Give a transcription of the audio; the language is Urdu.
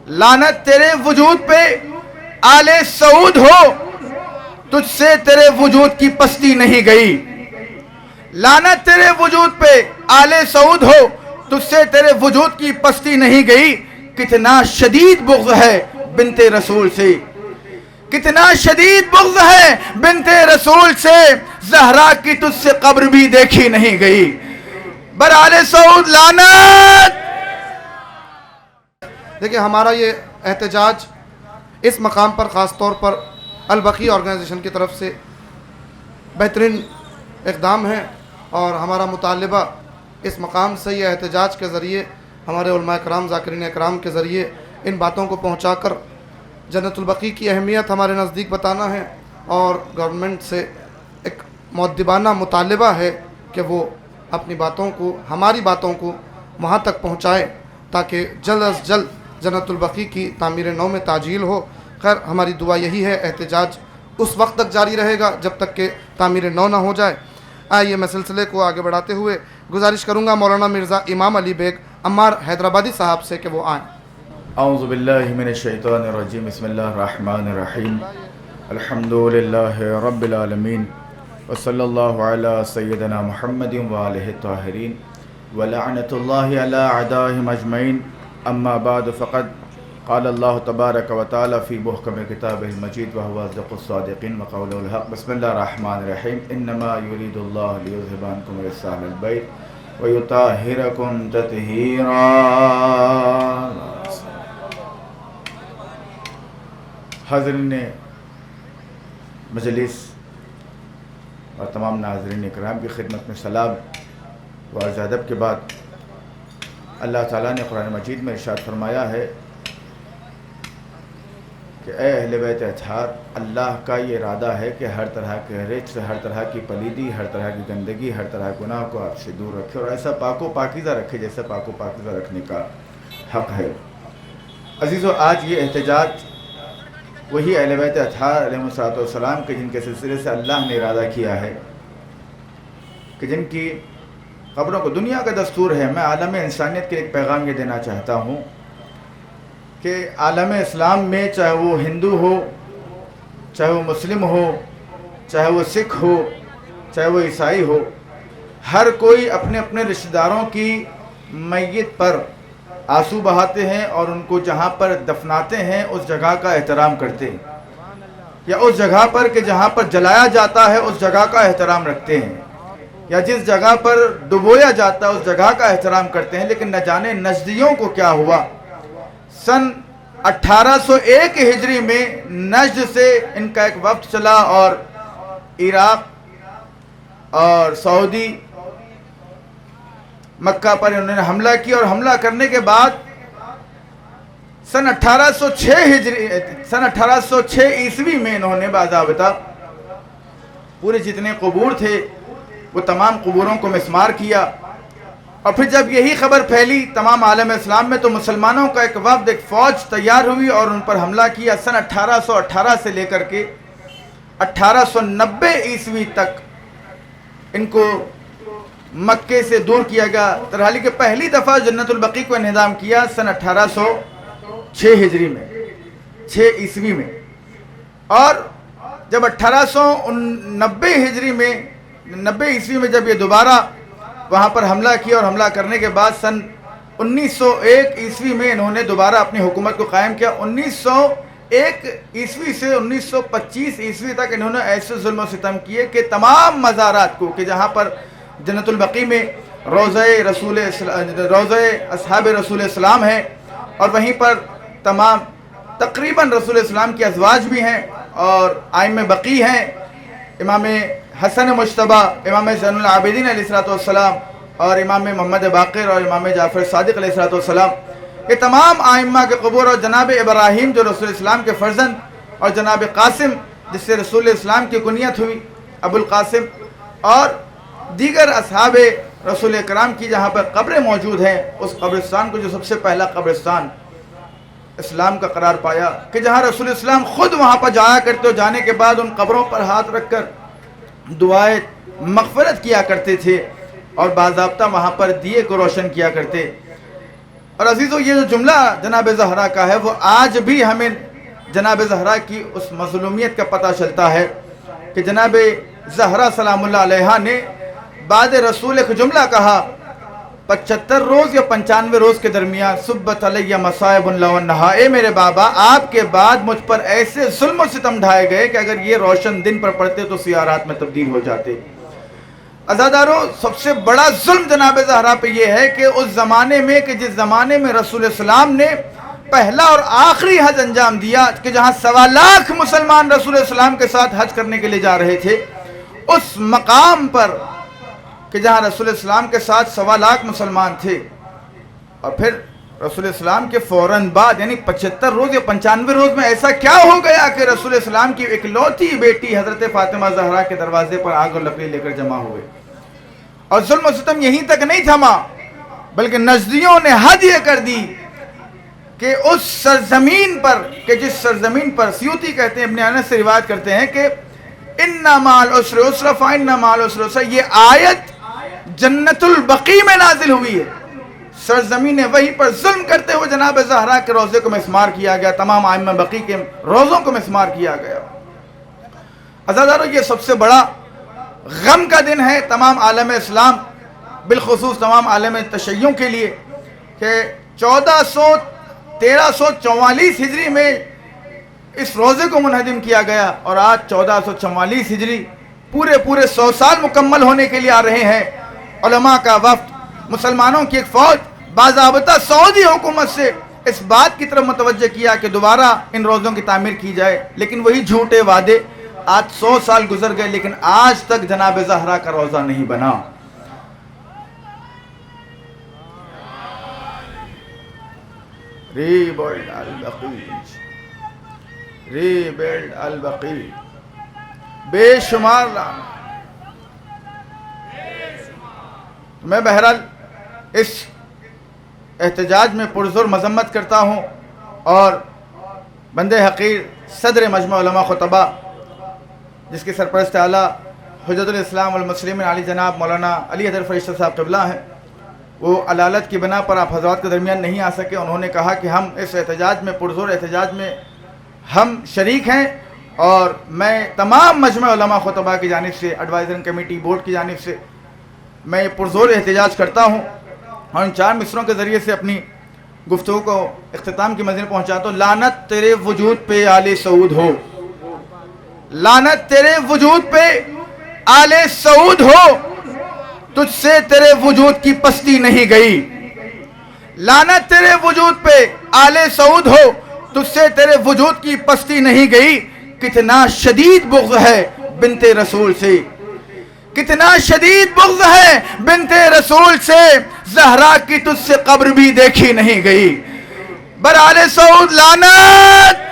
لعنت تیرے وجود پہ آل سعود ہو، تجھ سے تیرے وجود کی پستی نہیں گئی. لعنت تیرے وجود پہ آل سعود ہو، تجھ سے تیرے وجود کی پستی نہیں گئی. کتنا شدید بغض ہے بنت رسول سے، کتنا شدید بغض ہے بنت رسول سے، زہرا کی تجھ سے قبر بھی دیکھی نہیں گئی. بر آل سعود لعنت. دیکھیں ہمارا یہ احتجاج اس مقام پر خاص طور پر البقیع آرگنائزیشن کی طرف سے بہترین اقدام ہے، اور ہمارا مطالبہ اس مقام سے یہ احتجاج کے ذریعے ہمارے علماء کرام ذاکرین اکرام کے ذریعے ان باتوں کو پہنچا کر جنت البقیع کی اہمیت ہمارے نزدیک بتانا ہے، اور گورنمنٹ سے ایک مؤدبانہ مطالبہ ہے کہ وہ اپنی باتوں کو، ہماری باتوں کو وہاں تک پہنچائے تاکہ جلد از جلد جنت البقیع کی تعمیر نو میں تعجیل ہو. خیر ہماری دعا یہی ہے، احتجاج اس وقت تک جاری رہے گا جب تک کہ تعمیر نو نہ ہو جائے. آئیے میں سلسلے کو آگے بڑھاتے ہوئے گزارش کروں گا مولانا مرزا امام علی بیگ عمار حیدرآبادی صاحب سے کہ وہ آئیں. اعوذ باللہ من الشیطان الرجیم، بسم اللہ الرحمن الرحیم، الحمدللہ رب العالمین، وصلی اللہ علی سیدنا محمد وآلہ الطاہرین، ولعنت اللہ علی اعدائہم اجمعین. اما بعد فقد قال اللہ تبارک و تعالی فی محکم کتابہ المجید وہو اصدق الصادقین وقولہ الحق. بسم اللہ الرحمن الرحیم. انما یرید اللہ لیذھب عنکم الرجس اہل البیت ویطہرکم تطہیرا. حاضرین مجلس اور تمام ناظرین اکرام کی خدمت میں سلام و عرض ادب کے بعد، اللہ تعالیٰ نے قرآن مجید میں ارشاد فرمایا ہے کہ اے اہل بیت اطہار، اللہ کا یہ ارادہ ہے کہ ہر طرح کے رچ، ہر طرح کی پلیدی، ہر طرح کی گندگی، ہر طرح گناہ کو آپ سے دور رکھے، اور ایسا پاک و پاکیزہ رکھے جیسا پاک و پاکیزہ رکھنے کا حق ہے. عزیزو، آج یہ احتجاج وہی اہل بیت اطہار علیہ السلام کے جن کے سلسلے سے اللہ نے ارادہ کیا ہے کہ جن کی قبروں کو دنیا کا دستور ہے. میں عالم انسانیت کے ایک پیغام یہ دینا چاہتا ہوں کہ عالم اسلام میں چاہے وہ ہندو ہو، چاہے وہ مسلم ہو، چاہے وہ سکھ ہو، چاہے وہ عیسائی ہو، ہر کوئی اپنے اپنے رشتہ داروں کی میت پر آنسو بہاتے ہیں اور ان کو جہاں پر دفناتے ہیں اس جگہ کا احترام کرتے ہیں، یا اس جگہ پر کہ جہاں پر جلایا جاتا ہے اس جگہ کا احترام رکھتے ہیں، یا جس جگہ پر ڈبویا جاتا ہے اس جگہ کا احترام کرتے ہیں. لیکن نہ جانے نجدیوں کو کیا ہوا. سن 1801 ہجری میں نجد سے ان کا ایک وفد چلا اور عراق اور سعودی مکہ پر انہوں نے حملہ کیا، اور حملہ کرنے کے بعد سن 1806 عیسوی میں انہوں نے باضابطہ پورے جتنے قبور تھے وہ تمام قبوروں کو مسمار کیا. اور پھر جب یہی خبر پھیلی تمام عالم اسلام میں تو مسلمانوں کا ایک وفد، ایک فوج تیار ہوئی اور ان پر حملہ کیا. سن 1818 سے لے کر کے 1890 عیسوی تک ان کو مکے سے دور کیا گیا. ترحالی کے پہلی دفعہ جنت البقیع کو انہدام کیا سن 1806 ہجری میں، 6 عیسوی میں. اور جب 1890 ہجری میں 90 عیسوی میں جب یہ دوبارہ وہاں پر حملہ کیا، اور حملہ کرنے کے بعد سن 1901 عیسوی میں انہوں نے دوبارہ اپنی حکومت کو قائم کیا. 1901 عیسوی سے 1925 عیسوی تک انہوں نے ایسے ظلم و ستم کیے کہ تمام مزارات کو، کہ جہاں پر جنت البقیع میں روضہ اصحاب رسول اسلام ہے، اور وہیں پر تمام تقریباً رسول اسلام کے ازواج بھی ہیں اور ائمہ بقیع ہیں، امام حسن مجتبیٰ، امام زین العابدین علیہ السلام، اور امام محمد باقر اور امام جعفر صادق علیہ السلام. یہ تمام ائمہ کے قبور، اور جناب ابراہیم جو رسول اسلام کے فرزند، اور جناب قاسم جس سے رسول اسلام کی کنیت ہوئی ابو القاسم، اور دیگر اصحاب رسول اکرام کی جہاں پر قبریں موجود ہیں، اس قبرستان کو جو سب سے پہلا قبرستان اسلام کا قرار پایا، کہ جہاں رسول اسلام خود وہاں پر جایا کرتے، اور جانے کے بعد ان قبروں پر ہاتھ رکھ کر دعائیں مغفرت کیا کرتے تھے، اور باضابطہ وہاں پر دیے کو روشن کیا کرتے. اور عزیزو یہ جو جملہ جناب زہرا کا ہے وہ آج بھی ہمیں جناب زہرا کی اس مظلومیت کا پتہ چلتا ہے کہ جناب زہرا سلام اللہ علیہا نے بعد رسول ایک جملہ کہا 75 روز یا 95 روز کے درمیان صبت علیہ مصائب اللہ والنہا، اے میرے بابا آپ کے بعد مجھ پر ایسے ظلم و ستم ڈھائے گئے کہ اگر یہ روشن دن پر پڑتے تو سیاہ رات میں تبدیل ہو جاتے۔ عزادارو، سب سے بڑا ظلم جناب زہرا پہ یہ ہے کہ اس زمانے میں کہ جس زمانے میں رسول السلام نے پہلا اور آخری حج انجام دیا کہ جہاں 1.25 لاکھ مسلمان رسول السلام کے ساتھ حج کرنے کے لیے جا رہے تھے، اس مقام پر کہ جہاں رسول السلام کے ساتھ 1.25 لاکھ مسلمان تھے، اور پھر رسول السلام کے فوراً بعد یعنی 75 روز یا 95 روز میں ایسا کیا ہو گیا کہ رسول السلام کی اکلوتی بیٹی حضرت فاطمہ زہرا کے دروازے پر آگ اور لکڑی لے کر جمع ہوئے۔ اور ظلم و ستم یہیں تک نہیں تھما، بلکہ نزدیوں نے حد یہ کر دی کہ اس سرزمین پر کہ جس سرزمین پر سیوطی کہتے ہیں، ابن انس سے روایت کرتے ہیں کہ اِنَّ مَعَ الْعُسْرِ يُسْرًا فَإِنَّ مَعَ الْعُسْرِ يُسْرًا، یہ آیت جنت البقیع میں نازل ہوئی ہے۔ سرزمین وہی پر ظلم کرتے ہوئے جناب زہرا کے روضے کو مسمار کیا گیا، تمام ائمہ بقیع کے روضوں کو مسمار کیا گیا۔ عزادارو، یہ سب سے بڑا غم کا دن ہے تمام عالم اسلام، بالخصوص تمام عالم تشیع کے لیے، کہ 1344 ہجری میں اس روزے کو منہدم کیا گیا، اور آج 1444 ہجری پورے 100 سال مکمل ہونے کے لیے آ رہے ہیں۔ علماء کا وفد، مسلمانوں کی ایک فوج باضابطہ سعودی حکومت سے اس بات کی طرف متوجہ کیا کہ دوبارہ ان روزوں کی تعمیر کی جائے، لیکن وہی جھوٹے وعدے۔ آج 100 سال گزر گئے لیکن آج تک جناب زہرا کا روزہ نہیں بنا۔ ریبلڈ البقیع، ریبلڈ البقیع، بے شمار لعنت۔ میں بہرحال اس احتجاج میں پرزور مذمت کرتا ہوں، اور بندے حقیر صدر مجمع علماء خطبہ جس کے سرپرست اعلیٰ حجت الاسلام والمسلمین علی جناب مولانا علی حیدر فرشتہ صاحب قبلہ ہیں، وہ علالت کی بنا پر آپ حضرات کے درمیان نہیں آ سکے۔ انہوں نے کہا کہ ہم اس احتجاج میں، پرزور احتجاج میں ہم شریک ہیں، اور میں تمام مجمع علماء خطبہ کی جانب سے، ایڈوائزرنگ کمیٹی بورڈ کی جانب سے میں پرزور احتجاج کرتا ہوں، اور ان 4 مصروں کے ذریعے سے اپنی گفتگو کو اختتام کی منزل پہنچاتا ہوں۔ لعنت تیرے وجود پہ آل سعود ہو، لعنت تیرے وجود پہ آل سعود ہو، تجھ سے تیرے وجود کی پستی نہیں گئی۔ لعنت تیرے وجود پہ آل سعود ہو، تجھ سے تیرے وجود کی پستی نہیں گئی۔ کتنا شدید بغض ہے بنت رسول سے، کتنا شدید بغض ہے بنت رسول سے، زہرا کی تجھ سے قبر بھی دیکھی نہیں گئی۔ بر آل سعود لعنت۔